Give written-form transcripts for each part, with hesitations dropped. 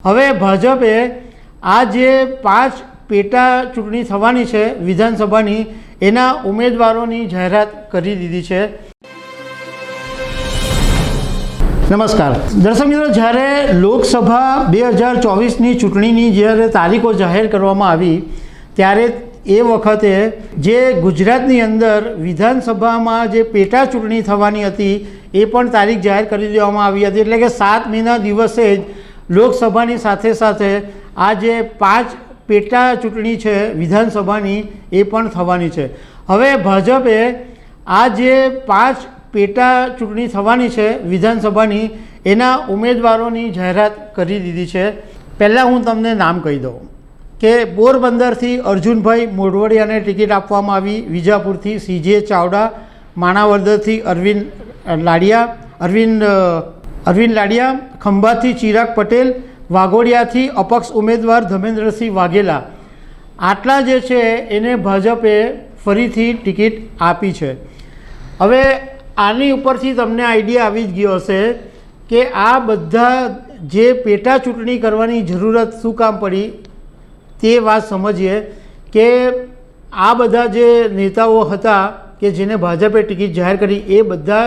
હવે ભાજપે આ જે 5 પેટા ચૂંટણી થવાની છે વિધાનસભાની એના ઉમેદવારોની જાહેરાત કરી દીધી છે। નમસ્કાર દર્શક મિત્રો, જ્યારે લોકસભા 2024ની ચૂંટણીની જ્યારે તારીખો જાહેર કરવામાં આવી ત્યારે એ વખતે જે ગુજરાતની અંદર વિધાનસભામાં જે પેટા ચૂંટણી થવાની હતી એ પણ તારીખ જાહેર કરી દેવામાં આવી હતી। એટલે કે 7 મેના દિવસે જ લોકસભાની સાથે સાથે આ જે 5 પેટા ચૂંટણી છે વિધાનસભાની એ પણ થવાની છે। હવે ભાજપે આ જે 5 પેટા ચૂંટણી થવાની છે વિધાનસભાની એના ઉમેદવારોની જાહેરાત કરી દીધી છે। પહેલાં હું તમને નામ કહી દઉં કે પોરબંદરથી અર્જુનભાઈ મોઢવાડિયાને ટિકિટ આપવામાં આવી, વિજાપુરથી CJ ચાવડા, માણાવદરથી અરવિંદ લાડિયા, ખંભાતથી ચિરાગ પટેલ, વાઘોડિયાથી અપક્ષ ઉમેદવાર ધર્મેન્દ્રસિંહ વાઘેલા, આટલા જે છે એને ભાજપે ફરીથી ટિકિટ આપી છે। હવે આની ઉપરથી તમને આઈડિયા આવી જ ગયો હશે કે આ બધા જે પેટા ચૂંટણી કરવાની જરૂરત શું કામ પડી તે વાત સમજીએ કે આ બધા જે નેતાઓ હતા કે જેને ભાજપે ટિકિટ જાહેર કરી એ બધા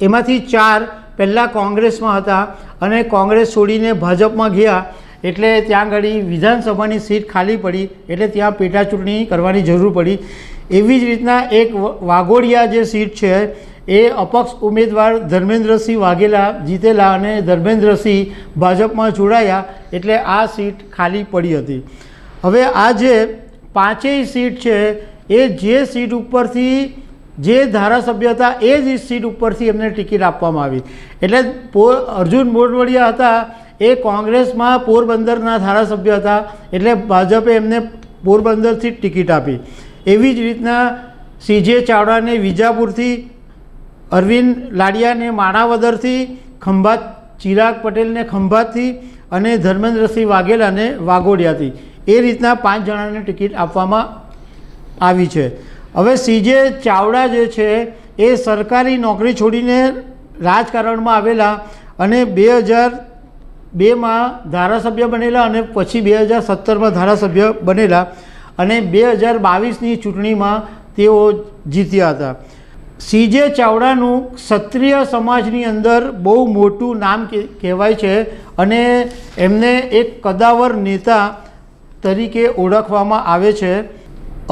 એમાંથી 4 પહેલાં કોંગ્રેસમાં હતા અને કોંગ્રેસ છોડીને ભાજપમાં ગયા એટલે ત્યાં આગળ વિધાનસભાની સીટ ખાલી પડી એટલે ત્યાં પેટા ચૂંટણી કરવાની જરૂર પડી। એવી જ રીતના એક વાઘોડિયા જે સીટ છે એ અપક્ષ ઉમેદવાર ધર્મેન્દ્રસિંહ વાઘેલા જીતેલા અને ધર્મેન્દ્રસિંહ ભાજપમાં જોડાયા એટલે આ સીટ ખાલી પડી હતી। હવે આ જે 5 સીટ છે એ જે સીટ ઉપરથી જે ધારાસભ્ય હતા એ જ સીટ ઉપરથી એમને ટિકિટ આપવામાં આવી। એટલે અર્જુન મોઢવાડિયા હતા એ કોંગ્રેસમાં પોરબંદરના ધારાસભ્ય હતા એટલે ભાજપે એમને પોરબંદરથી ટિકિટ આપી। એવી જ રીતના CJ ચાવડાને વિજાપુરથી, અરવિંદ લાડિયાને માણાવદરથી, ખંભાત ચિરાગ પટેલને ખંભાતથી અને ધર્મેન્દ્રસિંહ વાઘેલાને વાઘોડિયાથી એ રીતના 5 જણાને ટિકિટ આપવામાં આવી છે। હવે CJ ચાવડા જે છે એ સરકારી નોકરી છોડીને રાજકારણમાં આવેલા અને 2002માં ધારાસભ્ય બનેલા અને પછી 2017માં ધારાસભ્ય બનેલા અને 2022ની ચૂંટણીમાં તેઓ જીત્યા હતા। CJ ચાવડાનું ક્ષત્રિય સમાજની અંદર બહુ મોટું નામ કહેવાય છે અને એમને એક કદાવર નેતા તરીકે ઓળખવામાં આવે છે।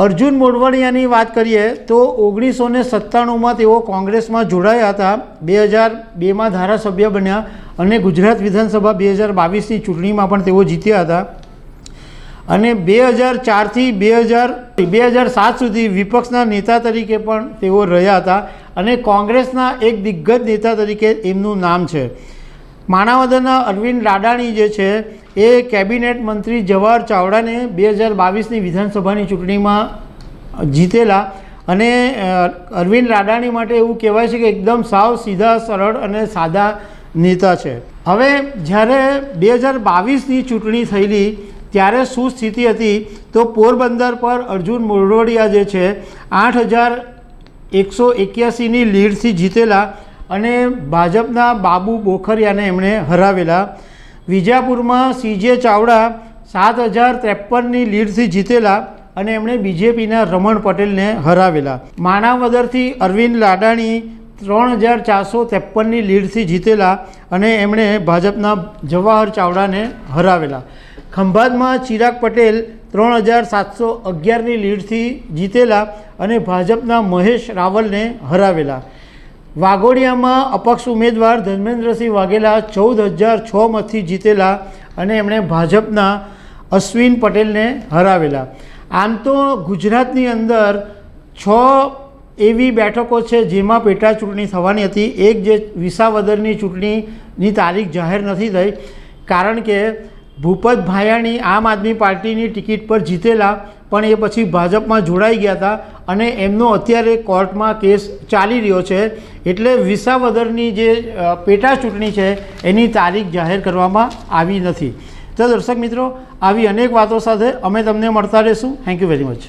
અર્જુન મોઢવાડિયાની વાત કરીએ તો 1997માં તેઓ કોંગ્રેસમાં જોડાયા હતા, 2002માં ધારાસભ્ય બન્યા અને ગુજરાત વિધાનસભા 2022ની ચૂંટણીમાં પણ તેઓ જીત્યા હતા અને 2004થી 2007 સુધી વિપક્ષના નેતા તરીકે પણ તેઓ રહ્યા હતા અને કોંગ્રેસના એક દિગ્ગજ નેતા તરીકે એમનું નામ છે। માણાવદરના અરવિંદ લાડાણી જે છે એ કેબિનેટ મંત્રી જવાહર ચાવડાને 2022ની વિધાનસભાની ચૂંટણીમાં જીતેલા અને અરવિંદ લાડાણી માટે એવું કહેવાય છે કે એકદમ સાવ સીધા સરળ અને સાદા નેતા છે। હવે જ્યારે 2022ની ચૂંટણી થયેલી ત્યારે શું સ્થિતિ હતી તો પોરબંદર પર અર્જુન મોઢવાડિયા જે છે 8181ની લીડથી જીતેલા અને ભાજપના બાબુ બોખરિયાને એમણે હરાવેલા। વિજાપુરમાં CJ ચાવડા 7053ની લીડથી જીતેલા અને એમણે BJPના રમણ પટેલને હરાવેલા। માણાવદરથી અરવિંદ લાડાણી 3453ની લીડથી જીતેલા અને એમણે ભાજપના જવાહર ચાવડાને હરાવેલા। ખંભાતમાં ચિરાગ પટેલ 3711ની લીડથી જીતેલા અને ભાજપના મહેશ રાવલને હરાવેલા। વાઘોડિયામાં અપક્ષ ઉમેદવાર ધર્મેન્દ્રસિંહ વાઘેલા 14006 મતથી જીતેલા અને એમણે ભાજપના અશ્વિન પટેલને હરાવેલા। આમ તો ગુજરાતની અંદર 6 એવી બેઠકો છે જેમાં પેટા ચૂંટણી થવાની હતી। એક જે વિસાવદરની ચૂંટણીની તારીખ જાહેર નથી થઈ કારણ કે ભૂપત ભાયાણી આમ આદમી પાર્ટીની ટિકિટ પર જીતેલા પણ એ પછી ભાજપમાં જોડાઈ ગયા હતા અને એમનો અત્યારે કોર્ટમાં કેસ ચાલી રહ્યો છે એટલે વિસાવદરની જે પેટા ચૂંટણી છે એની તારીખ જાહેર કરવામાં આવી નથી। તો દર્શક મિત્રો, આવી અનેક વાતો સાથે અમે તમને મળતા રહીશું। Thank you very much.